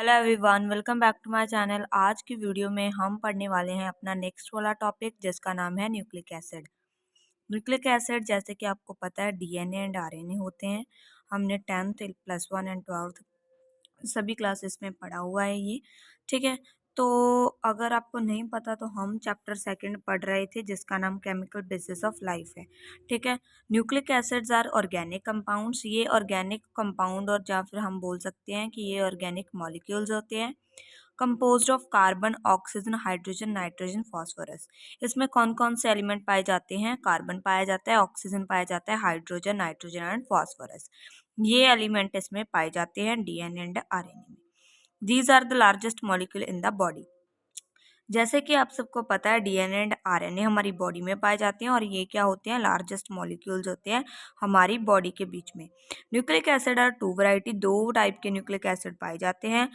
Hello everyone, welcome back to my channel. आज की video में हम पढ़ने वाले हैं अपना नेक्स्ट वाला टॉपिक, जिसका नाम है न्यूक्लिक एसिड। न्यूक्लिक एसिड जैसे कि आपको पता है डीएनए एंड आरएनए होते हैं। हमने 10th +1 एंड 12th सभी क्लासेस में पढ़ा हुआ है ये, ठीक है। तो अगर आपको नहीं पता तो हम चैप्टर सेकंड पढ़ रहे थे, जिसका नाम केमिकल बेसिस ऑफ लाइफ है, ठीक है। Nucleic acids are organic compounds. ये ऑर्गेनिक कंपाउंड और या फिर हम बोल सकते हैं कि ये ऑर्गेनिक मॉलिक्यूल्स होते हैं, composed of carbon, oxygen, hydrogen, nitrogen, phosphorus. इसमें कौन कौन से एलिमेंट पाए जाते हैं? कार्बन पाया जाता है, ऑक्सीजन पाया जाता है, हाइड्रोजन, नाइट्रोजन एंड फॉस्फोरस। ये एलिमेंट इसमें पाए जाते हैं डीएनए एंड आरएनए में। These are the largest molecule in the body. जैसे कि आप सबको पता है डीएनए एंड आरएनए हमारी बॉडी में पाए जाते हैं, और ये क्या होते हैं? लार्जेस्ट मॉलिक्यूल्स होते हैं हमारी बॉडी के बीच में। Nucleic acid are two variety, दो टाइप के न्यूक्लिक एसिड पाए जाते हैं,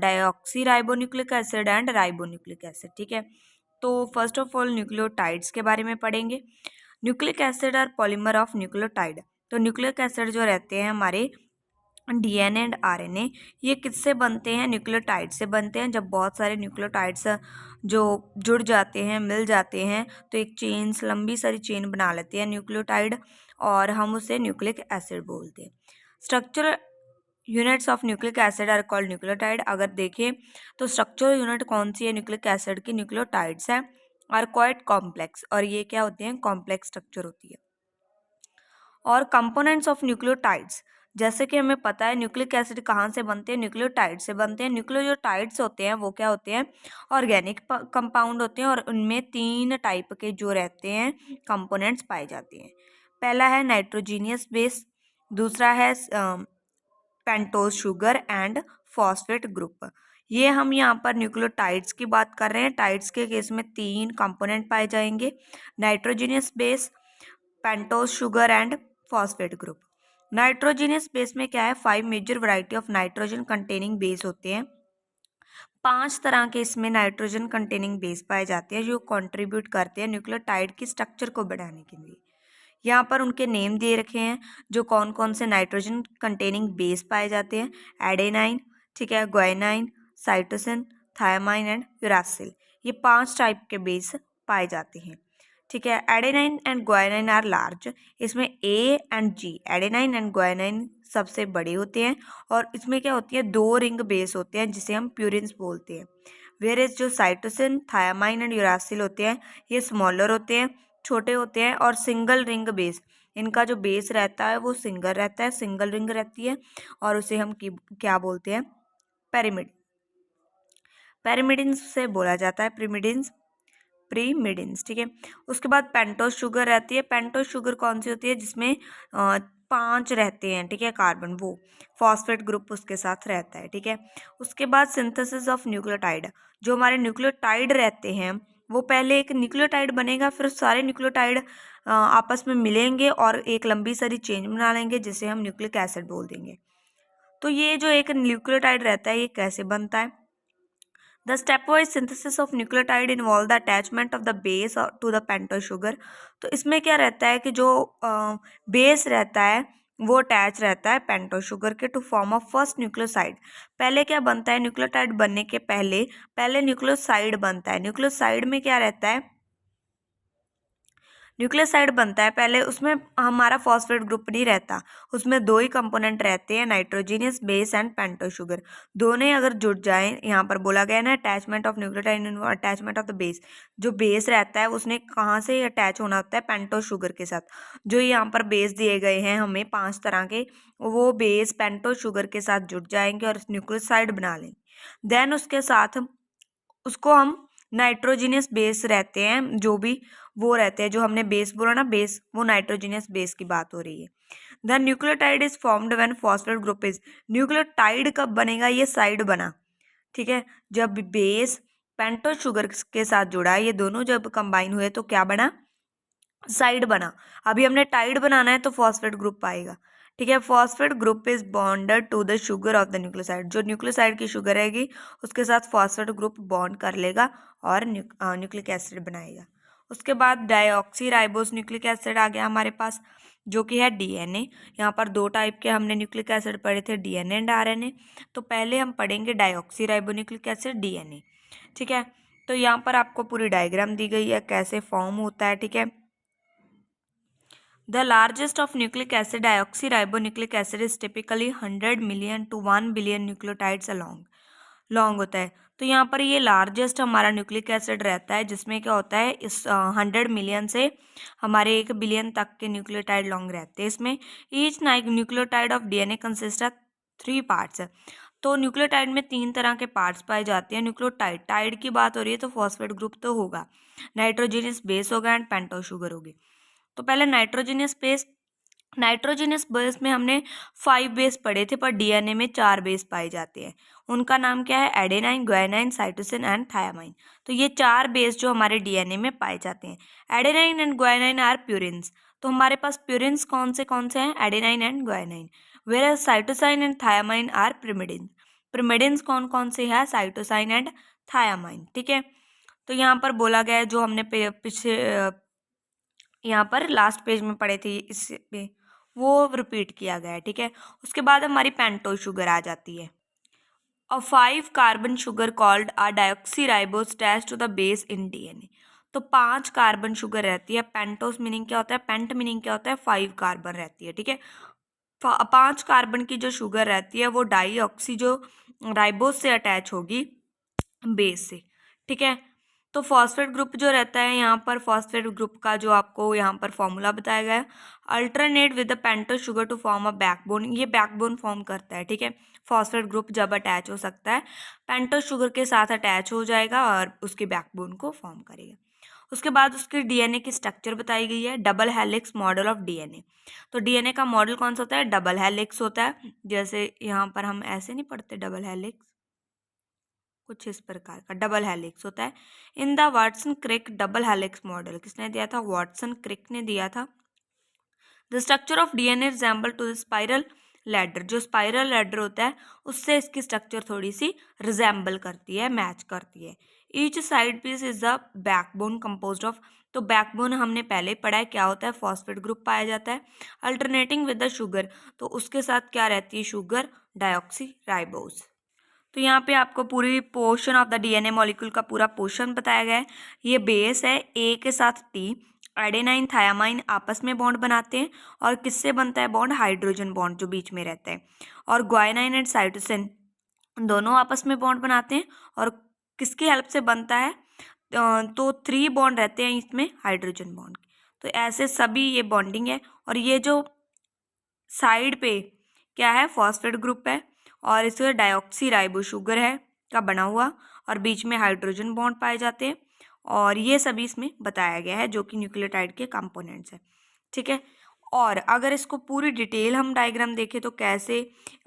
deoxyribonucleic acid and ribonucleic acid, ठीक है। तो फर्स्ट ऑफ ऑल न्यूक्लियोटाइड्स के बारे में पढ़ेंगे। Nucleic acid are polymer of nucleotide. तो न्यूक्लिक एसिड जो रहते हैं हमारे डीएनए एंड आरएनए, ये किससे बनते हैं? न्यूक्लियोटाइड से बनते हैं। जब बहुत सारे न्यूक्लियोटाइड्स जो जुड़ जाते हैं, मिल जाते हैं, तो एक चेन्स, लंबी सारी चेन बना लेते हैं न्यूक्लियोटाइड, और हम उसे न्यूक्लिक एसिड बोलते हैं। Structural units of nucleic acid are called nucleotide. अगर देखें तो स्ट्रक्चरल यूनिट कौन सी है न्यूक्लिक एसिड की? न्यूक्लियोटाइड्स है, आर क्वाइट कॉम्प्लेक्स, और ये क्या होते हैं? कॉम्प्लेक्स स्ट्रक्चर होती है। और कंपोनेंट्स ऑफ न्यूक्लियोटाइड्स, जैसे कि हमें पता है न्यूक्लिक एसिड कहाँ से बनते हैं? न्यूक्लियोटाइड से बनते हैं। न्यूक्लियोटाइड्स होते हैं वो क्या होते हैं? ऑर्गेनिक कंपाउंड होते हैं, और उनमें 3 टाइप के जो रहते हैं कंपोनेंट्स पाए जाते हैं। पहला है नाइट्रोजीनियस बेस, दूसरा है pentose sugar and phosphate group. ये हम यहाँ पर न्यूक्लियोटाइड्स की बात कर रहे हैं। टाइड्स के केस में 3 कंपोनेंट पाए जाएंगे, nitrogenous base, pentose sugar and phosphate group. Nitrogenous base में क्या है? 5 major variety of nitrogen containing base होते हैं। 5 तरह के इसमें नाइट्रोजन कंटेनिंग बेस पाए जाते हैं, जो कंट्रीब्यूट करते हैं न्यूक्लियोटाइड की स्ट्रक्चर को बढ़ाने के लिए। यहाँ पर उनके नेम दे रखे हैं, जो कौन कौन से नाइट्रोजन कंटेनिंग बेस पाए जाते हैं। एडेनाइन, ठीक है, ग्वाइनाइन, साइटोसिन, थायामाइन एंड यूरासिल। ये 5 टाइप के बेस पाए जाते हैं, ठीक है। Adenine and guanine are large. इसमें A and G, adenine and guanine सबसे बड़े होते हैं, और इसमें क्या होती है? 2 रिंग बेस होते हैं, जिसे हम प्यूरिन्स बोलते हैं। वेरेज जो साइटोसिन, थायामाइन एंड यूरासिल होते हैं, ये स्मॉलर होते हैं, छोटे होते हैं, और सिंगल रिंग बेस, इनका जो बेस रहता है वो सिंगल रहता है, सिंगल रिंग रहती है, और उसे हम क्या बोलते हैं? पैरामिड, पैरामिडिन्स से बोला जाता है, प्रीमिडिन्स, ठीक है। उसके बाद पेंटोज शुगर रहती है। पेंटोज शुगर कौन सी होती है? जिसमें 5 रहते हैं, ठीक है, कार्बन, वो फॉस्फेट ग्रुप उसके साथ रहता है, ठीक है। उसके बाद सिंथेसिस ऑफ न्यूक्लियोटाइड, जो हमारे न्यूक्लियोटाइड रहते हैं, वो पहले एक न्यूक्लियोटाइड बनेगा, फिर सारे न्यूक्लियोटाइड आपस में मिलेंगे और एक लंबी सारी चेन बना लेंगे, जिसे हम न्यूक्लिक एसिड बोल देंगे। तो ये जो एक न्यूक्लियोटाइड रहता है, ये कैसे बनता है? The stepwise synthesis of nucleotide involve the attachment of the base to the pentose sugar। तो इसमें क्या रहता है कि जो बेस रहता है वो अटैच रहता है पेंटोज शुगर के, to form of first nucleoside. पहले क्या बनता है? न्यूक्लियोटाइड बनने के पहले न्यूक्लियोसाइड बनता है। न्यूक्लियोसाइड में क्या रहता है? न्यूक्लियोसाइड बनता है पहले, उसमें हमारा फॉस्फेट ग्रुप नहीं रहता, उसमें 2 ही कंपोनेंट रहते हैं, nitrogenous base and pentose sugar. दोनों अगर जुड़ जाएं, यहाँ पर बोला गया ना attachment of nucleotide, attachment of the base, जो बेस रहता है उसने कहाँ से अटैच होना होता है? पेंटोज शुगर के साथ। जो यहाँ पर बेस दिए गए हैं हमें 5 तरह के, वो बेस पेंटोज शुगर के साथ जुड़ जाएंगे और न्यूक्लियोसाइड बना लेंगे। देन उसके साथ उसको हम नाइट्रोजीनियस बेस रहते हैं, जो भी वो रहते हैं, जो हमने बेस बोला ना, बेस, वो नाइट्रोजीनियस बेस की बात हो रही है। The nucleotide is formed when phosphate group is, nucleotide कब बनेगा? ये साइड बना, ठीक है, जब बेस पेंटोज शुगर के साथ जुड़ा, ये दोनों जब कंबाइन हुए तो क्या बना? साइड बना। अभी हमने टाइड बनाना है तो फॉस्फेट ग्रुप आएगा, ठीक है। Phosphate group is bonded to the sugar of the nucleoside, जो न्यूक्लियोसाइड की शुगर रहेगी उसके साथ फॉस्फेट ग्रुप बॉन्ड कर लेगा और न्यूक्लिक एसिड बनाएगा। उसके बाद डायऑक्सी राइबोस न्यूक्लिक एसिड आ गया हमारे पास। जो कि है डीएनए। यहाँ पर दो टाइप के हमने न्यूक्लिक एसिड पढ़े थे, डीएनए एंड आरएनए। तो पहले हम पढ़ेंगे डाइऑक्सी राइबोन्यूक्लिक एसिड डीएनए, ठीक है। तो यहाँ पर आपको पूरी डायग्राम दी गई है कैसे फॉर्म होता है, ठीक है। The largest of nucleic acid, deoxyribonucleic acid, is typically 100 million to 1 billion nucleotides long होता है। तो यहाँ पर ये लार्जेस्ट हमारा न्यूक्लिक एसिड रहता है, जिसमें क्या होता है, इस 100 मिलियन से हमारे 1 बिलियन तक के न्यूक्लियोटाइड लॉन्ग रहते हैं इसमें। Each nucleotide of DNA consist of 3 parts. तो न्यूक्लियोटाइड में 3 तरह के पार्ट्स पाए जाते हैं। न्यूक्लियोटाइड टाइड की बात हो रही है तो फॉस्फेट ग्रुप तो होगा, नाइट्रोजनस बेस होगा एंड पेंटोस शुगर होगी। तो पहले नाइट्रोजनस बेस में हमने 5 बेस पढ़े थे, पर डीएनए में 4 बेस पाए जाते हैं। उनका नाम क्या है, adenine, guanine, cytosine and thiamine. तो ये 4 बेस जो हमारे डीएनए में पाए जाते हैं। Adenine and guanine are purines. तो हमारे पास प्यूरिन्स कौन से हैं, adenine and guanine. Where cytosine and thymine are pyrimidine. Pyrimidines कौन कौन से हैं, साइटोसाइन एंड थायामाइन, ठीक है। तो यहाँ पर बोला गया है, जो हमने पीछे यहाँ पर लास्ट पेज में पढ़े थे इस पे, वो रिपीट किया गया है, ठीक है। उसके बाद हमारी पेंटोस शुगर आ जाती है। A 5 carbon sugar called a deoxyribose attached to the base in DNA. तो 5 कार्बन शुगर रहती है। पेंटोस मीनिंग क्या होता है, पेंट मीनिंग क्या होता है, 5 कार्बन रहती है, ठीक है। 5 कार्बन की जो शुगर रहती है वो डाईऑक्सी जो राइबोस से अटैच होगी बेस से, ठीक है। तो फॉस्फेट ग्रुप जो रहता है, यहाँ पर फॉस्फेट ग्रुप का जो आपको यहाँ पर फॉर्मूला बताया गया है, alternate with the pentose sugar to form a backbone. ये बैकबोन फॉर्म करता है, ठीक है। फॉस्फेट ग्रुप जब अटैच हो सकता है, पेंटोस शुगर के साथ अटैच हो जाएगा और उसके बैकबोन को फॉर्म करेगा। उसके बाद उसके डीएनए की स्ट्रक्चर बताई गई है, double helix model of DNA. तो डीएनए का मॉडल कौन सा होता है, डबल हेलिक्स होता है। जैसे यहाँ पर हम ऐसे नहीं पढ़ते डबल हेलिक्स, कुछ इस प्रकार का डबल हेलिक्स होता है। In the Watson Crick double helix model किसने दिया था, वाटसन क्रिक ने दिया था। The structure of DNA resemble to the spiral ladder. जो स्पाइरल लैडर होता है उससे इसकी स्ट्रक्चर थोड़ी सी रिजेंबल करती है, मैच करती है। Each side piece is the backbone composed of. तो बैकबोन हमने पहले पढ़ा है क्या होता है, फॉस्फेट ग्रुप पाया जाता है अल्टरनेटिंग विद द शुगर। तो उसके साथ क्या रहती है, शुगर, डायोक्सी राइबोस। तो यहाँ पे आपको पूरी portion of the DNA molecule का पूरा पोर्शन बताया गया है। ये बेस है, ए के साथ टी, एडेनाइन थायामाइन आपस में बॉन्ड बनाते हैं। और किससे बनता है बॉन्ड, हाइड्रोजन बॉन्ड जो बीच में रहता है। और ग्वानिन एंड साइटोसिन दोनों आपस में बॉन्ड बनाते हैं। और किसकी हेल्प से बनता है, तो 3 बॉन्ड रहते हैं इसमें, हाइड्रोजन बॉन्ड। तो ऐसे सभी ये बॉन्डिंग है। और ये जो साइड पे क्या है, फॉस्फेट ग्रुप है और इसमें डायोक्सी राइबो शुगर है का बना हुआ, और बीच में हाइड्रोजन बॉन्ड पाए जाते हैं। और ये सभी इसमें बताया गया है जो कि न्यूक्लियोटाइड के कंपोनेंट्स हैं, ठीक है। और अगर इसको पूरी डिटेल हम डायग्राम देखें तो कैसे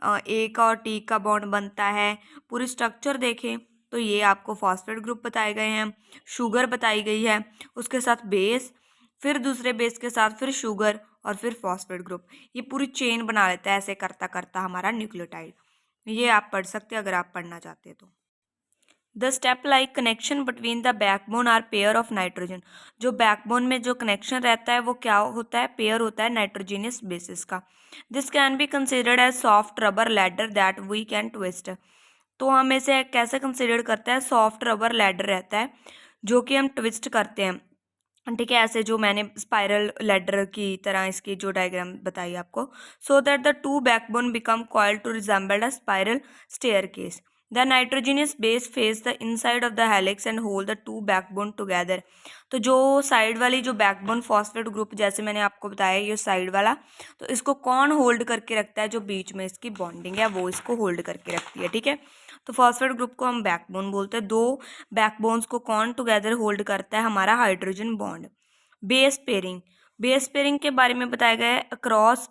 ए का और टी का बॉन्ड बनता है, पूरी स्ट्रक्चर देखें तो ये आपको फॉस्फेट ग्रुप बताए गए हैं, शुगर बताई गई है, उसके साथ बेस, फिर दूसरे बेस के साथ फिर शुगर और फिर फॉस्फेट ग्रुप। ये पूरी चेन बना लेता है ऐसे करता करता हमारा न्यूक्लियोटाइड। ये आप पढ़ सकते हैं अगर आप पढ़ना चाहते हैं तो। The step like connection between the backbone are pair of nitrogen. जो बैकबोन में जो कनेक्शन रहता है वो क्या होता है, पेयर होता है नाइट्रोजीनियस बेसिस का। This can be considered as soft rubber ladder that we can twist. तो हम इसे कैसे कंसिडर करते हैं, सॉफ्ट रबर लैडर रहता है जो कि हम ट्विस्ट करते हैं, ठीक है। ऐसे जो मैंने स्पाइरल लैडर की तरह इसकी जो डायग्राम बताई आपको, so that the 2 backbone become coiled to resemble a spiral staircase. The nitrogenous base face the inside of the helix and hold the 2 backbone together. तो जो साइड वाली जो बैकबोन फॉस्फेट ग्रुप जैसे मैंने आपको बताया ये साइड वाला, तो इसको कौन होल्ड करके रखता है, जो बीच में इसकी बॉन्डिंग है वो इसको होल्ड करके रखती है, ठीक है। तो फॉस्फेट ग्रुप को हम बैकबोन बोलते हैं। 2 बैकबोन्स को कौन टुगेदर होल्ड करता है, हमारा hydrogen bond. Base pairing, base pairing के बारे में बताया गया है, across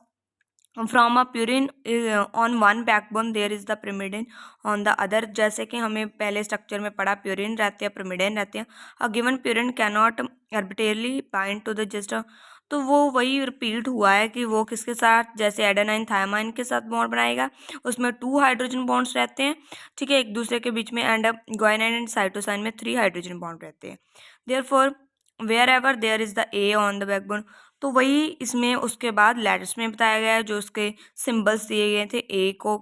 from a purine on one backbone there is the pyrimidine on the other. जैसे कि हमें पहले स्ट्रक्चर में पढ़ा, प्यूरिन रहते हैं, pyrimidine रहते हैं। A given purine can not arbitrarily bind to the just. तो वो वही रिपीट हुआ है कि वो किसके साथ, जैसे एडेनाइन थायामाइन के साथ बॉन्ड बनाएगा, उसमें 2 हाइड्रोजन बॉन्ड्स रहते हैं, ठीक है, एक दूसरे के बीच में। एंड ग्वानिन एंड साइटोसाइन में 3 हाइड्रोजन बॉन्ड रहते हैं। Therefore wherever there is the A on the backbone. तो वही इसमें उसके बाद लेटर्स में बताया गया है, जो उसके सिंबल्स दिए गए थे, ए को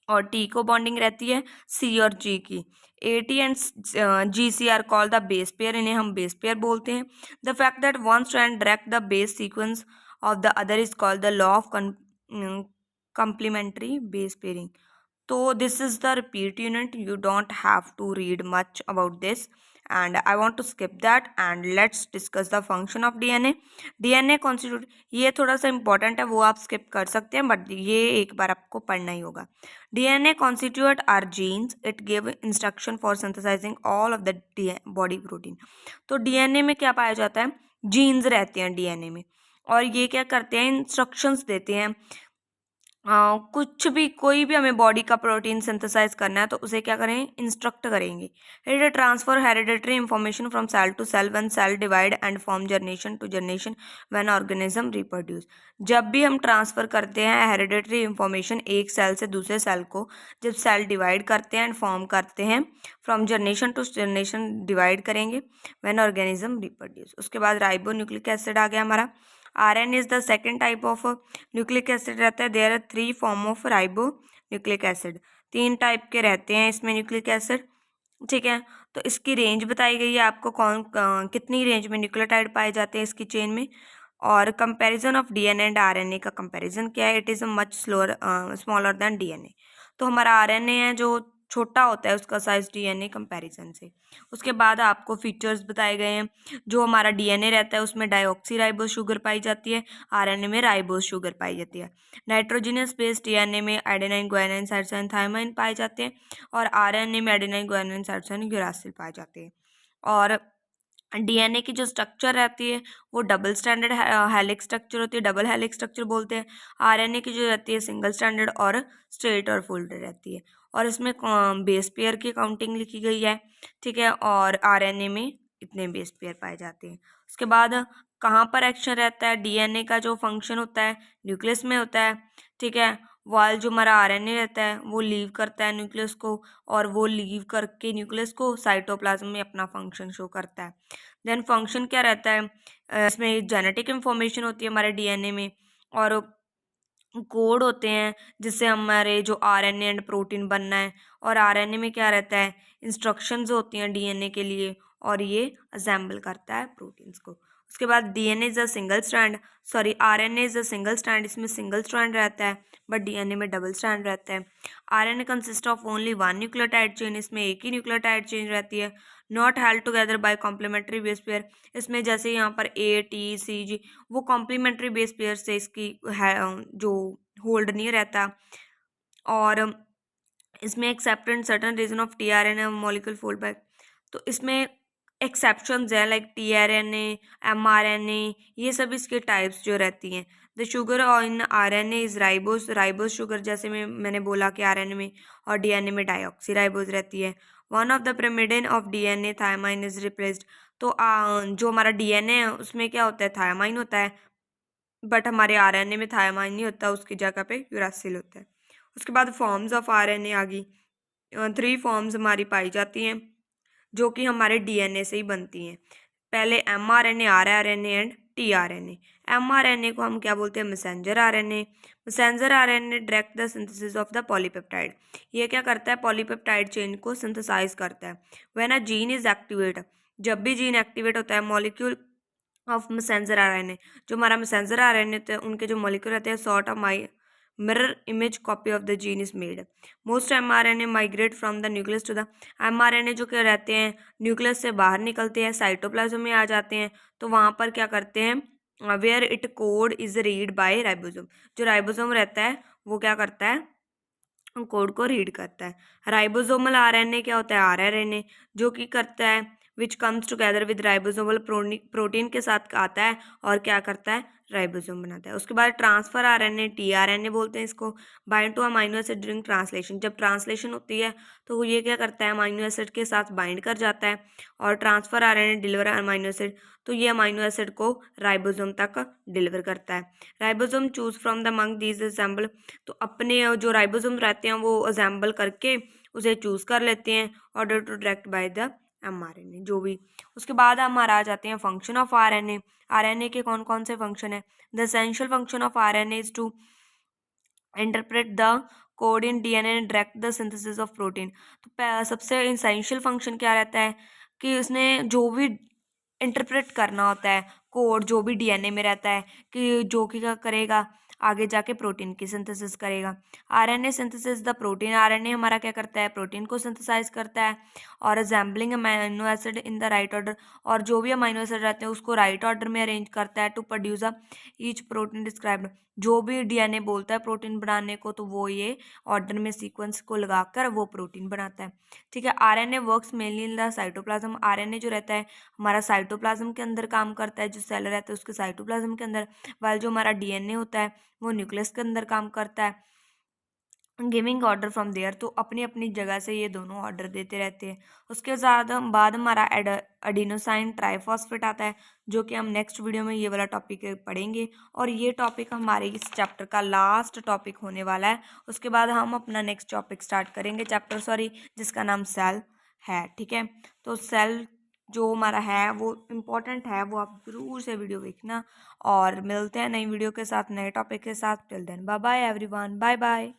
और टी को बॉन्डिंग रहती है सी और जी की। A T and G C are call the base pair, इन्हें हम बेस पेयर बोलते हैं। The fact that one strand direct the base sequence of the other is called the law of complementary base pairing. So this is the repeat unit. You don't have to read much about this, and I want to skip that and let's discuss the function of DNA. DNA constitute, ये थोड़ा सा important है, वो आप skip कर सकते हैं, but ये एक बार आपको पढ़ना ही होगा. DNA constitute our genes. It give instruction for synthesizing all of the body protein. तो DNA में क्या पाया जाता है, जीन्स रहते हैं DNA में, और ये क्या करते हैं, इंस्ट्रक्शंस देते हैं। कुछ भी, कोई भी हमें बॉडी का प्रोटीन सिंथेसाइज करना है तो उसे क्या करें, इंस्ट्रक्ट करेंगे। It transfer hereditary information from cell to cell when cell divide and form generation to generation when organism reproduce. जब भी हम ट्रांसफर करते हैं हेरिडिटरी इंफॉर्मेशन एक सेल से दूसरे सेल को, जब सेल डिवाइड करते हैं एंड फॉर्म करते हैं, from generation to generation divide करेंगे व्हेन ऑर्गेनिज्म रिप्रोड्यूस। उसके बाद राइबो न्यूक्लिक एसिड आ गया हमारा। RNA is the second type of nucleic acid रहता है। There are 3 form of ribonucleic acid, 3 type के रहते हैं इसमें न्यूक्लिक एसिड, ठीक है। तो इसकी रेंज बताई गई है आपको, कितनी रेंज में न्यूक्लियोटाइड पाए जाते हैं इसकी चेन में। और comparison of DNA and RNA का कंपैरिजन क्या है, it is much smaller than DNA. तो हमारा आरएनए है जो छोटा होता है उसका साइज डीएनए कंपैरिजन से। उसके बाद आपको फीचर्स बताए गए हैं, जो हमारा डीएनए रहता है उसमें डाइऑक्सी राइबोस शुगर पाई जाती है, आरएनए में राइबोस शुगर पाई जाती है। नाइट्रोजनस बेस डीएनए में एडेनाइन ग्वानिन साइटोसिन थायमाइन पाए जाते हैं, और आरएनए में एडेनाइन ग्वानिन साइटोसिन यूरासिल पाए जाते हैं। और डीएनए की जो स्ट्रक्चर रहती है वो डबल स्टैंडर्ड हेलिक्स स्ट्रक्चर होती है, डबल हेलिक्स स्ट्रक्चर बोलते हैं। आरएनए की जो रहती है सिंगल स्टैंडर्ड और स्ट्रेट और फोल्डेड रहती है, और इसमें बेस पेयर की काउंटिंग लिखी गई है, ठीक है। और आरएनए में इतने बेस पेयर पाए जाते हैं। उसके बाद कहाँ पर एक्शन रहता है, डीएनए का जो फंक्शन होता है न्यूक्लियस में होता है, ठीक है। वाल जो हमारा आरएनए रहता है वो लीव करता है न्यूक्लियस को, और वो लीव करके न्यूक्लियस को साइटोप्लाज्म में अपना फंक्शन शो करता है। देन फंक्शन क्या रहता है, इसमें जेनेटिक इंफॉर्मेशन होती है हमारे डीएनए में, और कोड होते हैं जिससे हमारे जो आरएनए एंड प्रोटीन बनना है। और आरएनए में क्या रहता है, इंस्ट्रक्शंस होती हैं डीएनए के लिए, और ये असेंबल करता है प्रोटीन्स को। उसके बाद DNA is a single strand, sorry RNA is a single strand, इसमें सिंगल स्ट्रैंड रहता है, बट डीएनए में डबल स्ट्रैंड रहता है। RNA consist of only 1 nucleotide chain, इसमें एक ही न्यूक्लियोटाइड चेन रहती है। Not held together by complementary base pair, इसमें जैसे यहाँ पर ए टी सी जी, वो कॉम्प्लीमेंट्री बेस पेयर से इसकी है जो होल्ड नहीं रहता। और इसमें excepted certain region of tRNA molecule fold by, तो इसमें एक्सेप्शंस हैं लाइक टीआरएनए, एमआरएनए, ये सब इसके टाइप्स जो रहती हैं। The sugar in RNA is ribose, ribose sugar जैसे मैंने बोला कि आरएनए में और डीएनए में डाइऑक्सी राइबोस रहती है। One of the pyrimidine of DNA thymine is replaced, तो जो हमारा डीएनए है उसमें क्या होता है, थायमाइन होता है, बट हमारे आरएनए में थायमाइन नहीं होता, उसकी जगह पे यूरासिल होता है। उसके बाद फॉर्म्स ऑफ आरएनए आ गई। 3 फॉर्म्स हमारी पाई जाती हैं जो कि हमारे डीएनए से ही बनती हैं। पहले mRNA, rRNA and tRNA. MRNA को हम क्या बोलते हैं, messenger RNA. Messenger RNA direct the synthesis of the polypeptide, ये क्या करता है, पॉलीपेप्टाइड चेन को सिंथेसाइज करता है। When a gene is activate, जब भी जीन एक्टिवेट होता है, मॉलिक्यूल ऑफ मैसेंजर आरएनए, जो हमारा मैसेंजर आरएनए होता है उनके जो मॉलिक्यूल रहते हैं, sort of mirror image copy of the gene is made. Most mRNA migrate from the nucleus to the, mRNA जो क्या रहते हैं न्यूक्लियस से बाहर निकलते हैं, साइटोप्लाज्म में आ जाते हैं, तो वहाँ पर क्या करते हैं, where it code is read by ribosome, जो राइबोसोम रहता है वो क्या करता है, कोड को रीड करता है। राइबोसोमल आरएनए क्या होता है, आरआरएनए, जो कि करता है which comes together with ribosomal protein के साथ आता है और क्या करता है, राइबोसोम बनाता है। उसके बाद ट्रांसफर आरएनए, टीआरएनए बोलते हैं इसको, bind two amino acid during translation, जब ट्रांसलेशन होती है तो वो ये क्या करता है, अमाइनो एसिड के साथ बाइंड कर जाता है। और transfer RNA deliver amino acid, तो ये अमाइनो एसिड को राइबोसोम तक डिलीवर करता है। Ribosome choose from the among these assemble, तो अपने जो राइबोसोम रहते हैं वो असेंबल करके उसे चूज कर लेते हैं, order to direct by the mRNA जो भी। उसके बाद हमारा आ जाते हैं फंक्शन ऑफ RNA। RNA के कौन कौन से फंक्शन है? The essential function of RNA is to interpret the code in DNA and direct the synthesis of protein. तो सबसे इसेंशियल फंक्शन क्या रहता है कि उसने जो भी इंटरप्रेट करना होता है कोड जो भी DNA में रहता है कि जो कि क्या करेगा आगे जाके प्रोटीन की सिंथेसिस करेगा। RNA synthesis the protein. RNA हमारा क्या करता है? प्रोटीन को सिंथेसाइज करता है और assembling amino acid in the right order, और जो भी अमाइनो एसिड रहते हैं उसको राइट ऑर्डर में अरेंज करता है to produce a each protein described. जो भी DNA बोलता है प्रोटीन बनाने को तो वो ये ऑर्डर में सीक्वेंस को लगाकर वो प्रोटीन बनाता है। ठीक है। RNA works mainly in the cytoplasm. RNA जो रहता है हमारा साइटोप्लाज्म के अंदर काम करता है, जो सेल रहता है उसके साइटोप्लाज्म के अंदर, वाइल जो हमारा DNA होता है वो न्यूक्लियस के अंदर काम करता है गिविंग ऑर्डर फ्रॉम देयर। तो अपनी अपनी जगह से ये दोनों ऑर्डर देते रहते हैं। उसके बाद हमारा एडिनोसाइन ट्राइफॉस्फेट आता है, जो कि हम नेक्स्ट वीडियो में ये वाला टॉपिक पढ़ेंगे, और ये टॉपिक हमारे इस चैप्टर का लास्ट टॉपिक होने वाला है। उसके बाद हम अपना नेक्स्ट टॉपिक स्टार्ट करेंगे जिसका नाम सेल है। ठीक है। तो सेल जो हमारा है वो इम्पोर्टेंट है, वो आप ज़रूर से वीडियो देखना, और मिलते हैं नई वीडियो के साथ नए टॉपिक के साथ। Till then bye bye everyone, bye bye.